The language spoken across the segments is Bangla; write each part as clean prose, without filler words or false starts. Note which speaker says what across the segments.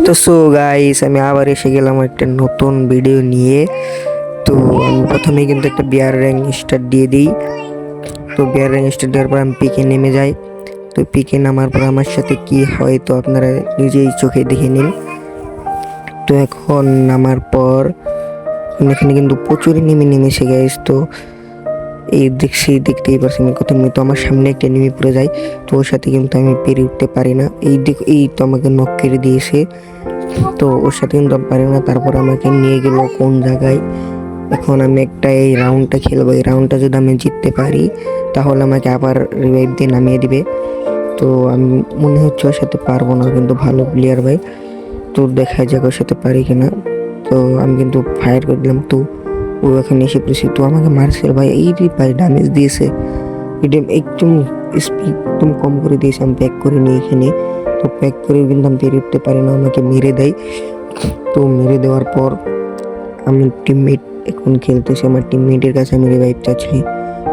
Speaker 1: তো সো গাইস, আমি আবার এসে গেলাম একটা নতুন ভিডিও নিয়ে। তো আমি প্রথমেই কিন্তু একটা বিয়ার র্যাঙ্ক স্টার্ট দিয়ে দিই। তো বিয়ার র্যাঙ্ক স্টার্ট দেওয়ার পর আমি পিকে নেমে যাই। তো পিকে নামার পর আমার সাথে কি হয় তো আপনারা নিজেই চোখে দেখে নিন। তো এখন নামার পর এখানে কিন্তু প্রচুর নেমে এসে গাইস। তো এই দেখতেই পারছি আমি কত তো আমার সামনে একটা নেমে পড়ে যায়। তো ওর সাথে কিন্তু আমি পেরে উঠতে পারি না। এই তো আমাকে নক করে দিয়েছে। তো ওর সাথে কিন্তু আমি পারি না। তারপর আমাকে নিয়ে গেল কোন জায়গায়। এখন আমি একটা এই রাউন্ডটা খেলবো। এই রাউন্ডটা যদি আমি জিততে পারি তাহলে আমাকে আবার রিভাইভ দিয়ে নামিয়ে দিবে। তো আমি মনে হচ্ছে ওর সাথে পারবো না, কিন্তু ভালো প্লেয়ার ভাই। তো দেখা যাক ওর সাথে পারি কিনা। তো আমি কিন্তু ফায়ার করে দিলাম। তো ও এখানে এসে পড়েছে। তো আমাকে মারছে ভাই, এই ভাই ড্যামেজ দিয়েছে। এটা একদম স্পিড একদম কম করে দিয়েছে। আমি প্যাক করে নিই এখানে। তো প্যাক করেও কিন্তু আমি পেরে উঠতে পারি না, আমাকে মেরে দেয়। তো মেরে দেওয়ার পর আমি টিমমেট এখন খেলতেছে, আমার টিমমেটের কাছে আমি রিভাইভ চাচ্ছি।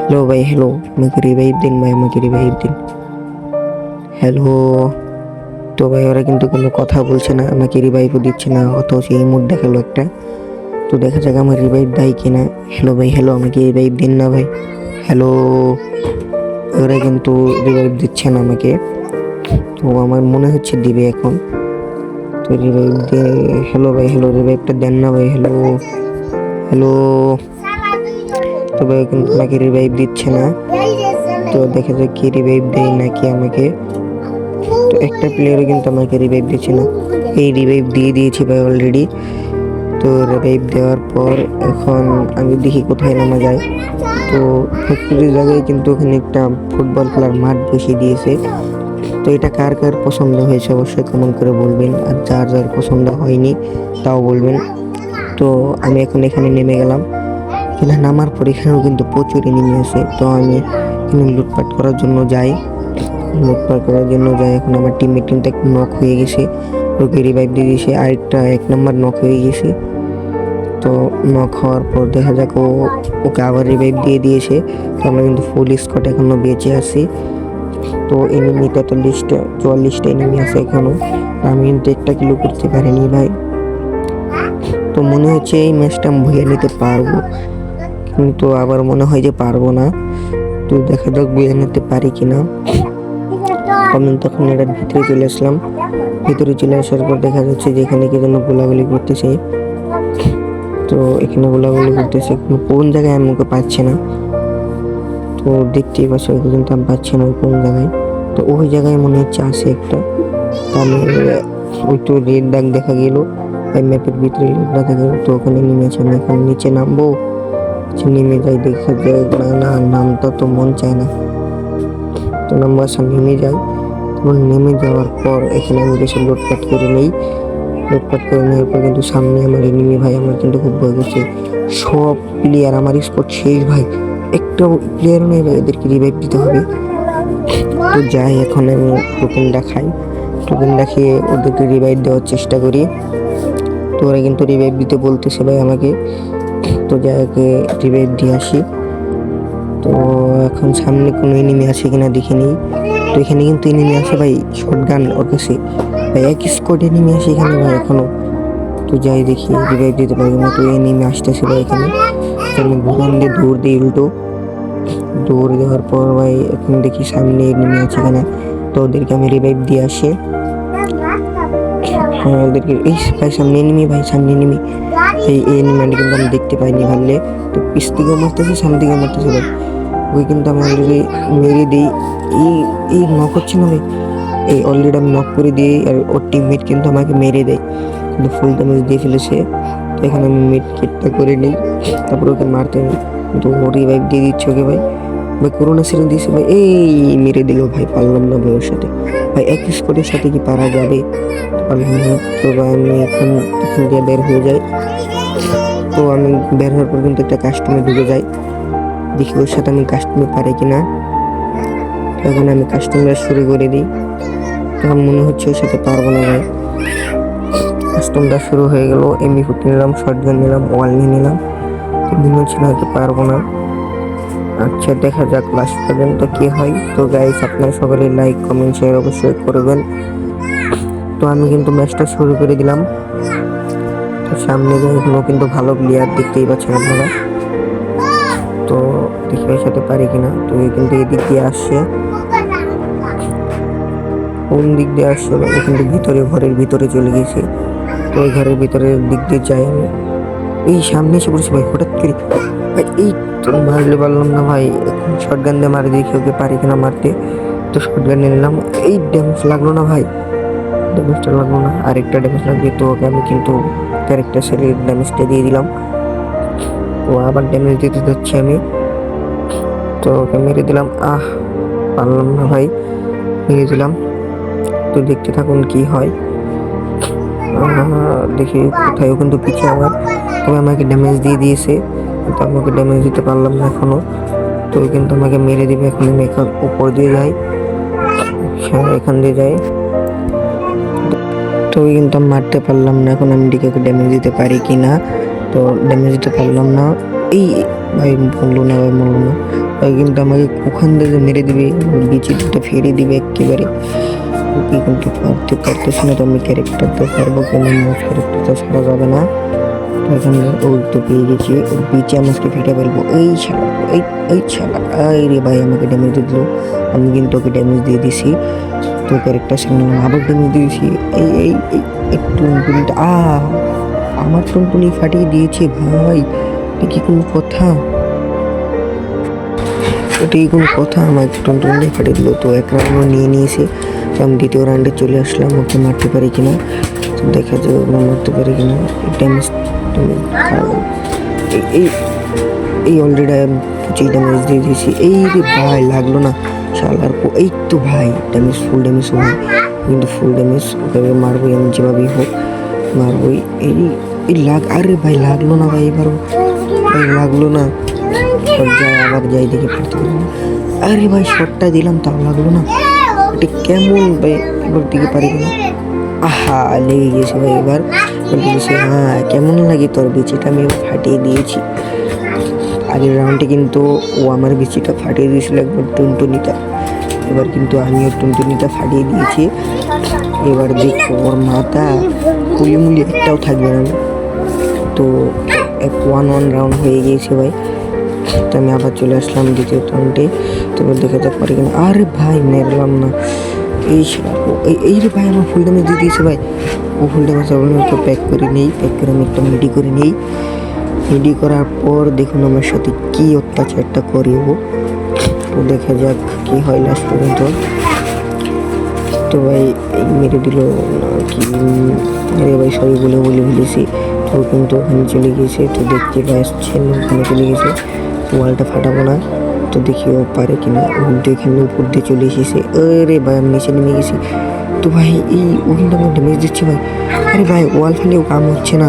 Speaker 1: হ্যালো ভাই, হ্যালো, আমাকে রিভাইভ দিন ভাই, আমাকে রিভাইভ দিন। হ্যালো। তো ভাই ওরা কিন্তু কোনো কথা বলছে না, আমাকে রিভাইভও দিচ্ছে না, অথচ এই মুড দেখালো একটা। তো দেখা যাক আমার রিভাইভ দেয় কিনা। হ্যালো ভাই, হ্যালো, আমাকে রিভাইভ দিন না ভাই। হ্যালো। ওরা কিন্তু রিভাইভ দিচ্ছে না আমাকে। তো আমার মনে হচ্ছে দিবে এখন। তো রিভাইভ দিয়ে, হ্যালো ভাই, হ্যালো, রিভাইভটা দেন না ভাই। Hello, hello. তো ভাই কিন্তু আমাকে রিভাইভ দিচ্ছে না। তো দেখা যাক কি রিভাইভ দেয় নাকি আমাকে। তো একটা প্লেয়ারও কিন্তু আমাকে রিভাইভ দিচ্ছে না। এই রিভাইভ দিয়ে দিয়েছি ভাই অলরেডি। তো রিভাইভ দেওয়ার পর এখন আমি দেখি কোথায় নামা যায়। তো ফ্যাক্টরির জায়গায় কিন্তু ওখানে একটা ফুটবল খেলার মাঠ বসিয়ে দিয়েছে। তো এটা কার কার পছন্দ হয়েছে অবশ্যই কমেন্ট করে বলবেন, আর যার যার পছন্দ হয়নি তাও বলবেন। তো আমি এখন এখানে নেমে গেলাম। এখানে নামার পর এখানেও কিন্তু প্রচুর এনিমি আছে। তো আমি এখানে লুটপাট করার জন্য যাই। এখন আমার টিমমেট কিন্তু এক নক হয়ে গেছে, ওকে রিভাইভ দিয়ে দিয়েছে। আরেকটা 1 নম্বর নক হয়ে গেছে। তো নক হওয়ার পর দেখা যাক ওকে আবার রিভাইভ দিয়ে দিয়েছে। তো আমরা কিন্তু ফুল স্কোয়াড এখনো বেঁচে আছি। তো এনিমি 44টা এনিমি আছে এখনো। আমি কিন্তু একটা কিলো করতে পারিনি ভাই। তো মনে হচ্ছে এই ম্যাচটা আমি বয়ে নিতে পারবো, কিন্তু আবার মনে হয় যে পারবো না। তো দেখা যাক বয়ে নিতে পারি কিনা। আমি তখন এটার ভিতরে চলে আসলাম। ভিতরে চলে আসার পর দেখা যাচ্ছে যে এখানে কি যেন গোলাগুলি করতেছে। তো এখানে গোলাগুলি করতেছে, কোন জায়গায় আমি ওকে পাচ্ছি না। তো দেখতেই পাচ্ছি ওকে কিন্তু আমি পাচ্ছি না কোন জায়গায়। তো ওই জায়গায় মনে হচ্ছে আছে একটা। আমি ওই তো রেড দাগ দেখা গেল, ম্যাপের ভিতরে রেড দাগ দেখা গেল। তো ওখানে নেমেছে, আমি এখন নিচে নামবো। নেমে যাই, দেখা যায় না, নামটা তো মন চায় না। তো নাম্বার নেমে যাই। তখন নেমে যাওয়ার পর এখানে আমি বেশি লুটপাট করে নেই। লুটপাট করে নেওয়ার পর কিন্তু সামনে আমার এনিমি ভাই, আমার কিন্তু খুব ভয় করছে। সব প্লেয়ার আমার স্পট শেষ ভাই, একটা প্লেয়ারও নেই ভাই, এদেরকে রিভাইভ দিতে হবে। তো যাই, এখন আমি টোকেনটা খাই। টোকেনটা খেয়ে ওদেরকে রিভাইভ দেওয়ার চেষ্টা করি। তো ওরা কিন্তু রিভাইভ দিতে বলতেছে ভাই আমাকে। তো যাকে রিভাইভ দিয়ে আসি। তো এখন সামনে কোনো এনিমি আছে কিনা দেখে নিই। তো এখানে কিন্তু এনিমি আছে ভাই, শটগান ওর কাছে ভাই, এক স্কোয়াড এনিমি আছে এখানে ভাই এখনো। তো যাই দেখি রিভাইভ দিতে পারি না। তো এনিমি আসতেছে ভাই এখানে। আমি ঘুরান দিয়ে দৌড় দিই উল্টো। দৌড় দেওয়ার পর ভাই এখন দেখি সামনে এনিমি আছে এখানে। তো ওদেরকে আমি রিভাইভ দিয়ে আসি। হ্যাঁ, ওদেরকে এই ভাই সামনে এনিমি, ভাই সামনে এনিমি। এই এনিমিটা কিন্তু আমি দেখতে পাইনি ভাবলে। তো পিছ দিকেও মারতেছি, সামনে দিকেও মারতেছি ভাই। ওই কিন্তু আমি অলরেডি মেরে দিই। এই নক হচ্ছে না ভাই, এই অলরেডি আমি নক করে দিই। আর ওর টিমমেট কিন্তু আমাকে মেরে দেয়, কিন্তু ফুল ড্যামেজ দিয়ে ফেলেছে। তো এখানে আমি মিড কিটটা করে নিই, তারপর ওকে মারতে নিই। কিন্তু ও রিভাইভ দিয়ে দিচ্ছে ওকে ভাই। করোনা সিরিজ দিয়েছে ভাই, এই মেরে দিল ভাই। পারলাম না ভাই ওর সাথে ভাই, এক স্কোয়াডের সাথে কি পারা যাবে? পারলাম না। তো ভাই আমি এখান দিয়ে বের হয়ে যাই। তো আমি বের হওয়ার পর কিন্তু একটা কাস্টমে ঢুকে যাই, দেখি ওর সাথে আমি কাস্টমে পারি কিনা। তখন আমি কাস্টমটা শুরু করে দিই। তখন মনে হচ্ছে ওর সাথে পারবো না ভাই। কাস্টমটা শুরু হয়ে গেল। এমবি40 নিলাম, শর্টগান নিলাম, ওয়াল নিয়ে নিলাম। তো মনে হচ্ছে না হয়তো পারবো না। আচ্ছা, দেখা যাক লাস্ট পর্যন্ত কি হয়। তো গাইস, আপনারা সকলে লাইক কমেন্ট শেয়ার অবশ্যই করবেন। আমি কিন্তু ম্যাচটা শুরু করে দিলাম। তো সামনে যাই, এখনো কিন্তু ভালো প্লেয়ার দেখতেই পাচ্ছেন আপনারা। তো দেখি এর সাথে পারি কিনা। তো কিন্তু এদিক দিয়ে আসছে, কোন দিক দিয়ে আসছে কিন্তু ভিতরে, ঘরের ভিতরে চলে গেছে। তো ওই ঘরের ভিতরের দিক দিয়ে যাই আমি, এই সামনে এসে পড়েছি ভাই হঠাৎ করে। ভাই এই তো মারলে পারলাম না ভাই, শর্ট গান দিয়ে মারে দেখি ওকে পারি কিনা মারতে। তো শর্ট গান নিলাম, এই ড্যামেজ লাগলো না ভাই, ড্যামেজটা লাগলো না, আরেকটা ড্যামেজ লাগবে। তো ওকে আমি কিন্তু ক্যারেক্টার সেলের ড্যামেজটা দিয়ে দিলাম। তো আবার ড্যামেজ দিতে যাচ্ছি আমি, তো ওকে মেরে দিলাম। পারলাম না ভাই, মেরে দিলাম। তো দেখতে থাকুন কি হয়। দেখি কোথায়, কিন্তু পিছিয়ে আবার, তবে আমাকে ড্যামেজ দিয়ে দিয়েছে, কিন্তু আমাকে ড্যামেজ দিতে পারলাম না এখনো। তো কিন্তু আমাকে মেরে দিবে এখন। আমি এখান উপর দিয়ে যাই, এখান দিয়ে যাই। তো কিন্তু আমি মারতে পারলাম না এখন। আমি ডিকে ড্যামেজ দিতে পারি কি না, তো ড্যামেজ দিতে পারলাম না। এই ভাই বললো না, ভাই বললো না ভাই, কিন্তু আমাকে ওখান থেকে মেরে দিবে, বিচিটা ফেরে দিবে একেবারে। কিন্তু পারতেছি না। তো আমি ক্যারেক্টারটা পারবো কেন, ক্যারেক্টারটা ছাড়া যাবে না। তো এখানে ওই তো পেয়ে গেছি, ওর বিচে আমাকে ফেটে ফেলবো। এই ছাড়া, এই ছাড়া, এই রে ভাই আমাকে ড্যামেজ দিয়ে দিল। আমি কিন্তু ওকে ড্যামেজ দিয়ে দিছি। তো ক্যারেক্টার সামনে আবার ড্যামেজ দিয়েছি। এই টুনটুনিটা আমার টুনটুনি ফাটিয়ে দিয়েছে ভাই, এটা কি কোনো কথা? এটা কি কোনো কথা? আমার টুনটুনি ফাটিয়ে দিল। তো এক রাউন্ড নিয়ে নিয়েছি। তো আমি দ্বিতীয় রাউন্ডে চলে আসলাম, ওকে মারতে পারি কিনা। তো দেখা যাবে ওকে মারতে পারি কিনা। ড্যামেজ এই এই অলরেডি আমি 25 ড্যামেজ দিয়ে দিয়েছি। এই রে ভাই লাগলো না শালার। এই তো ভাই ড্যামেজ, ফুল ড্যামেজ হবে, কিন্তু ফুল ড্যামেজ ওকে মারবই আমি যেভাবেই হোক, মারবই। এই আরে ভাই লাগলো না ভাই, এবারও ভাই লাগলো না। যাই আবার যাই, দেখে পড়তে পারি না। আরে ভাই শটটা দিলাম তাও লাগলো না, এটা কেমন ভাই? এবার দিকে পারি কিনা। লেগে গেছে ভাই এবার। কেমন লাগে তোর বিচিটা আমি ফাটিয়ে দিয়েছি। আগের রাউন্ডে কিন্তু ও আমার বিচিটা ফাটিয়ে দিয়েছিল একবার টুনটুনিটা, এবার কিন্তু আমিও টুনটুনিটা ফাটিয়ে দিয়েছি। এবার দেখো ওর মাথা কুলিমুলি একটাও থাকবে না। তো 1-1 রাউন্ড হয়ে গিয়েছে ভাই। তো আমি আবার চলে আসলাম দ্বিতীয় রাউন্ডে। তো দেখে যাক পারি কিনা। আরে ভাই মেরলাম না। এই রে ভাই আমার ফুল ড্যামেজ দিয়ে দিয়েছে ভাই। ও ফুল ড্যামেজ তো প্যাক করে নেই, প্যাক করে আমি একটা মেডি করে নেই। মেডি করার পর দেখুন আমার সাথে কি অত্যাচারটা করে ও। তো দেখা যাক কি হয় লাস্ট পর্যন্ত। তো ভাই মেরে দিল কি, আরে ভাই সবই বলে ফেলেছি। তো কিন্তু ওখানে চলে গিয়েছে। তো দেখতে পাচ্ছেন ওখানে চলে গেছে। ওয়ালটা ফাটাবো না, তো দেখি ও পারে কিনা। কিন্তু এখানে উপর দিয়ে চলে এসেছে। আরে ভাই আমি নিচে নেমে গেছি। তো ভাই এই ওখানটা আমাকে ড্যামেজ দিচ্ছে ভাই। আরে ভাই ওয়াল ফেলেও কাম হচ্ছে না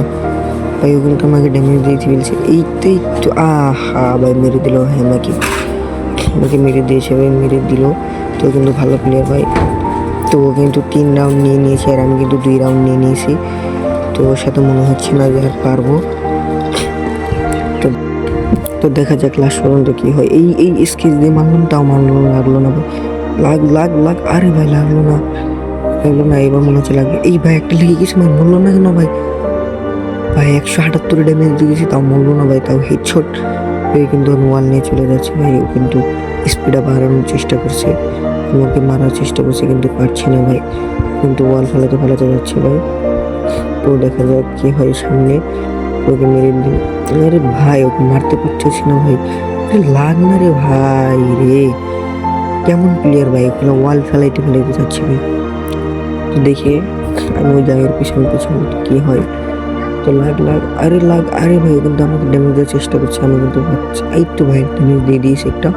Speaker 1: ভাই, ওখানটা আমাকে ড্যামেজ দিয়ে ফেলছে। এইটাই তো ভাই মেরে দিল ভাই, আমাকে মেরে দিয়েছে ভাই, মেরে দিল। তো কিন্তু ভালো প্লেয়ার ভাই। তো ও কিন্তু 3 রাউন্ড নিয়ে নিয়েছে, আর আমি কিন্তু 2 রাউন্ড নিয়ে নিয়েছি। তো ওর সাথে মনে হচ্ছে না যে আর পারবো। তো দেখা যাক লাস্ট পর্যন্ত কি হয়। এই স্কেচ দিয়ে মারলাম, তাও লাগলো না ভাই। লাগ আরে ভাই লাগলো না। এবার মনে হচ্ছে লাগবে। এই ভাই একটা লেগে গেছে ভাই, মরলো না কেন ভাই? 178 ড্যামেজ দিয়েছি তাও মরলো না ভাই, তাও হেডশট। কিন্তু ওয়াল নিয়ে চলে যাচ্ছে ভাই। ও কিন্তু স্পিডটা বাড়ানোর চেষ্টা করছে, আমাকে মারার চেষ্টা করছে, কিন্তু পারছে না ভাই। কিন্তু ওয়াল ফেলাতে যাচ্ছে ভাই। তো দেখা যাক কি হয় সামনে। ওকে মেরে দিল। আরে ভাই ওকে মারতে পারতেছি না ভাই, লাগ না রে ভাই রে। কেমন প্লেয়ার ভাই, ওখানে ওয়াল ফেলাইতে যাচ্ছে ভাই। তো দেখে আমি ওই জায়গার পিছনে কি হয়। তো আরে ভাই কিন্তু আমাকে ড্যামেজ দেওয়ার চেষ্টা করছে, আমি কিন্তু এই তো ভাই ড্যামেজ দিয়ে দিয়েছি একটা।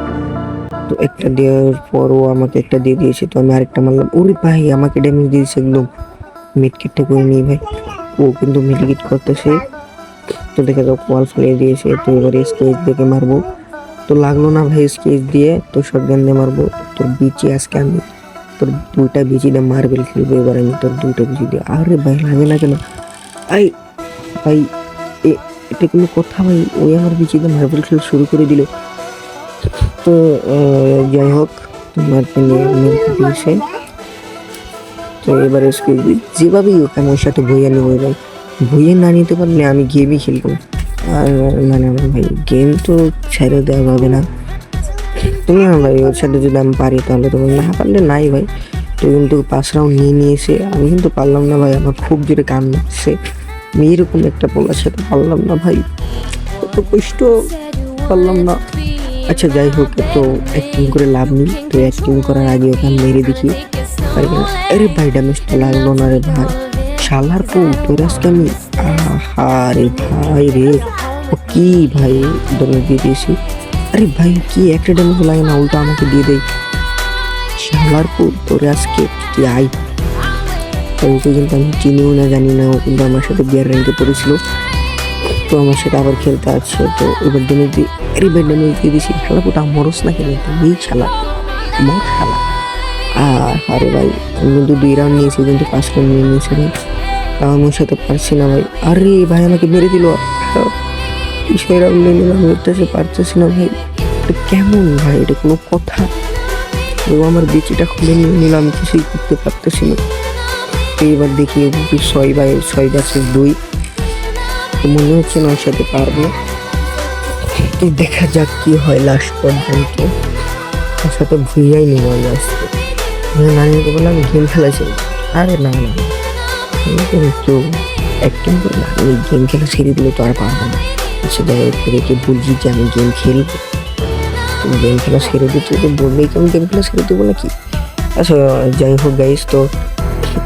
Speaker 1: তো একটা দেওয়ার পর ও আমাকে একটা দিয়ে দিয়েছে। তো আমি আরেকটা মারলাম। ওরে ভাই আমাকে ড্যামেজ দিয়েছে একদম। মিডকিটটা করে নিই ভাই। ও কিন্তু মিডকিট করতেছে। তো দেখা যাক ওয়াল ফেলে দিয়েছে। তো এবারে স্কেচ দেখে মারবো। তো লাগলো না ভাই স্কেচ দিয়ে। তো শটগান দিয়ে মারবো। তোর বিচি আজকে আমি তোর 2টা বিচি দিয়ে মার্বেল খেলবো। এবার আমি তোর 2টা বিচি দিয়ে। আরে ভাই লাগে না কেন? ভাই এটা কোনো কথা ভাই? ওই আমার বিচি দিয়ে মার্বেল খেলা শুরু করে দিল। তো যাই হোক, মারতে নিয়ে দিয়েছে। তো এবারে যেভাবেই হোক আমি ওর সাথে বইয়ে নেবো ভাই, বইয়ে না নিতে পারলে আমি গেমই খেলবো না। আর মানে আমার ভাই গেম তো ছেড়ে দেওয়া যাবে না। তুমি না ভাই ওর সাথে যদি আমি পারি তাহলে তো, না পারলে নাই ভাই। তো কিন্তু 5 রাউন্ড নিয়ে নিয়েছে, আমি কিন্তু পারলাম না ভাই, আমার খুব জোরে কান লাগছে। আমি এরকম একটা পোলার সাথে পারলাম না ভাই, এত কষ্ট পারলাম না। আচ্ছা যাই হোক, তো অ্যাক্টিং করে লাভ নেই, তো অ্যাক্টিং করার আগে ওকে আমি মেরে দেখি পারি কিনা। আরে ভাই ড্যামেজটা লাগলো না রে ভাই, শালার পো তোর আজকে আমি, আহা রে ভাই রে, ও কি ভাই ড্যামেজ দিয়ে দিয়েছি। আরে ভাই কি একটা ড্যামেজ লাগে না, উল্টো আমাকে দিয়ে দেয়। শালার পো তোর আজকে কি আই। তো ওকে কিন্তু আমি চিনিও না জানি না, ও কিন্তু আমার সাথে বিয়ার র্যাঙ্কে পড়েছিল, তো আমার সাথে আবার খেলতে আছে। তো এবার ড্যামেজ দিয়ে, আরে ভাই ড্যামেজ দিয়ে দিয়েছি। শালা পোটা মরস না কেন এই শালা, মর শালা। আরে ভাই আমি কিন্তু 2 রাউন্ড নিয়েছি, কিন্তু 5 রাউন্ড নিয়ে নিয়েছি ভাই, তাও আমার সাথে পারছি না ভাই। আরে ভাই আমাকে মেরে দিল, কিসের রাউন্ড নিয়ে নিলাম, এটা সে পারতেছি না ভাই। এটা কেমন ভাই, এটা কোনো কথা? ও আমার বিচিটা খুলে নিয়ে নিলাম, আমি কিছুই করতে পারতেছি না। তো এবার দেখি 6/2 তো মনে হচ্ছে না ওর সাথে পারবো। তো দেখা যাক কি হয় লাস্ট পর্যন্ত। ওর সাথে ভুইয়াই নিল আসতে, না নিতে বললাম গেম খেলাছি। আরে না না, আমি তো একটু অ্যাক্টিং করি না, আমি গেম খেলা ছেড়ে দিলে তো আর পারবো না। আচ্ছা যাই হোক, তোদেরকে বলছি যে আমি গেম খেলবো, তুমি গেম খেলা ছেড়ে দিচ্ছি, তো বললেই তো আমি গেম খেলা ছেড়ে দেবো নাকি। আচ্ছা যাই হোক গাইস, তো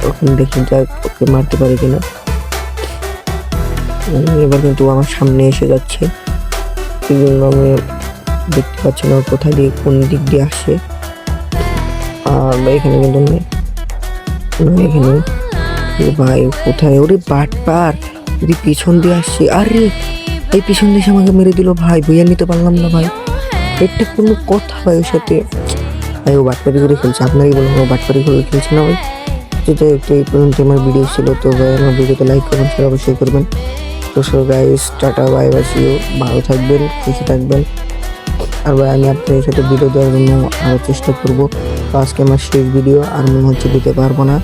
Speaker 1: তখন দেখি যাক ওকে মারতে পারি কিনা। এবার কিন্তু আমার সামনে এসে যাচ্ছে, এই জন্য আমি দেখতে পাচ্ছি না কোথায় দিয়ে কোন দিক দিয়ে আসে। আর এখানে কিন্তু নেই, এখানে ভাই কোথায়, ওরে বাট পার যদি পিছন দিয়ে আসছে। আরে এই পিছন দিয়ে আমাকে মেরে দিল ভাই, বইয়া নিতে পারলাম না ভাই, এটা কোনো কথা ভাই। ওর সাথে ভাই ও বাটপারি করে খেলছে, আপনারই বলুন ও বাটপারি করে খেলছে না ভাই। যেটা একটু এই পর্যন্ত আমার ভিডিও ছিল, তো ভাই আমার ভিডিওতে লাইক করবেন, শেয়ার অবশ্যই করবেন। তো so guys tata bye bye, see you, ভালো থাকবেন, সুস্থ থাকবেন। আর ভাই আমি আপনাদের সাথে ভিডিও দেওয়ার জন্য আরও চেষ্টা করবো। তো আজকে আমার শেষ ভিডিও, আর মনে হচ্ছে দিতে পারবো না।